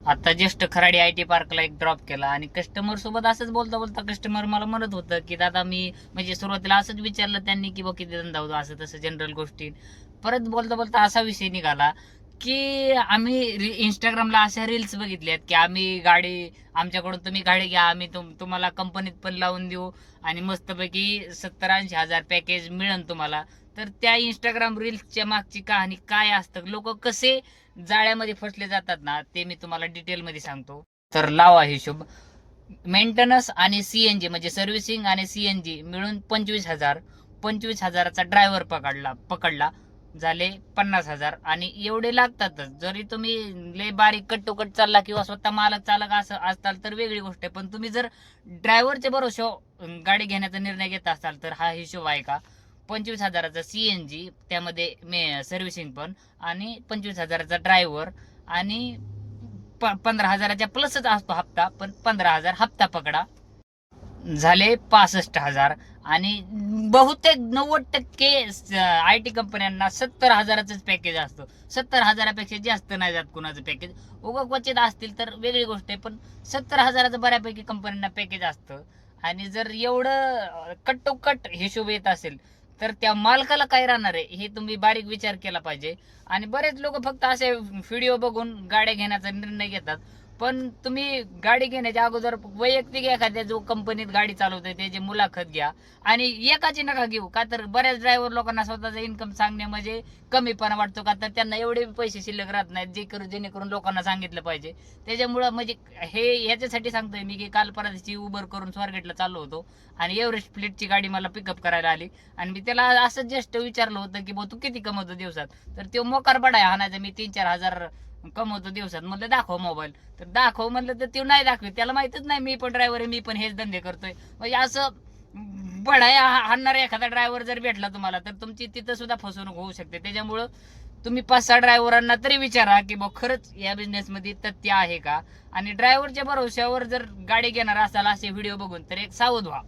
आता just Kharadi IT पार्कला एक ड्रॉप केला आणि कस्टमर सोबत असंच बोलता बोलता कस्टमर मला म्हणत होतं की दादा मी म्हणजे सुरुवातीला असंच विचारलं त्यांनी की बघ किती धंदा होतो असं तसं जनरल गोष्टी. परत बोलता बोलता असा विषय निघाला की आम्ही इंस्टाग्रामला अशा रील्स बघितल्यात की आम्ही गाडी आमच्याकडून तुम्ही गाडी घ्या आम्ही तुम्हाला कंपनीत पण लावून देऊ आणि मस्तपैकी 70-80 हजार पॅकेज मिळेल तुम्हाला. तर त्या इंस्टाग्राम रील्सच्या मागची कहाणी काय असतं, लोक कसे जाळ्यामध्ये फसले जातात ना, ते मी तुम्हाला डिटेलमध्ये सांगतो. तर लावा हिशोब. मेंटेनन्स आणि सीएनजी म्हणजे सर्व्हिसिंग आणि सीएनजी मिळून 25,000. 25,000चा ड्रायव्हर पकडला झाले 50,000 आणि एवढे लागतातच. जरी तुम्ही लय बारीक कट चालला किंवा स्वतः मालक चालक असं असताल तर वेगळी गोष्ट आहे, पण तुम्ही जर ड्रायव्हरच्या भरोश्यावर गाडी घेण्याचा निर्णय घेत असाल तर हा हिशोब आहे का. 25,000चा सीएनजी त्यामध्ये सर्व्हिसिंग पण आणि 25,000चा ड्रायव्हर आणि 15,000च्या प्लसच असतो हप्ता, पण 15,000 हप्ता पकडा झाले 65,000. आणि बहुतेक 90% IT कंपन्यांना 70,000च पॅकेज असतं. 70,000पेक्षा जास्त नाही जात कुणाचं पॅकेज. उगा क्वचित असतील तर वेगळी गोष्ट आहे, पण 70,000चं बऱ्यापैकी कंपन्यांना पॅकेज असतं. आणि जर एवढं कट हिशोब येत असेल तर त्या मालकाला काय राहणार आहे हे तुम्ही बारीक विचार केला पाहिजे. आणि बरेच लोक फक्त असे व्हिडिओ बघून गाड्या घेण्याचा निर्णय घेतात, पण तुम्ही गाडी घेण्याच्या अगोदर वैयक्तिक एखाद्या जो कंपनीत गाडी चालवतोय त्याची मुलाखत घ्या. आणि एकाची नका घेऊ, का तर बऱ्याच ड्रायव्हर लोकांना स्वतःचा इन्कम सांगणे म्हणजे कमीपणा वाटतो, का तर त्यांना एवढे पैसे शिल्लक राहत नाहीत जेणेकरून लोकांना सांगितलं पाहिजे. त्याच्यामुळं म्हणजे हे ह्याच्यासाठी सांगतोय मी की काल परवाची उबर करून स्वारगेटला चाललो होतो आणि एव्हरेस्ट फ्लीटची गाडी मला पिकअप करायला आली आणि मी त्याला असं जस्ट विचारलं होतं की तू किती कमवतो दिवसात. तर तो मोकार बडा आहे हाणायचा, मी 3-4 हजार कमवतो दिवसात. म्हणलं दाखव मोबाईल. तर दाखव म्हणलं तर ते नाही दाखवे, त्याला माहितच नाही मी पण ड्रायव्हर आहे, मी पण हेच धंदे करतोय. म्हणजे असं बढाया हाणणारा एखादा ड्रायव्हर जर भेटला तुम्हाला तर तुमची तिथं सुद्धा फसवणूक होऊ शकते. त्याच्यामुळं तुम्ही 5-6 ड्रायव्हरांना तरी विचारा की खरंच या बिझनेसमध्ये तथ्य आहे का. आणि ड्रायव्हरच्या भरोश्यावर जर गाडी घेणार असाल असे व्हिडिओ बघून तर एक सावध व्हा.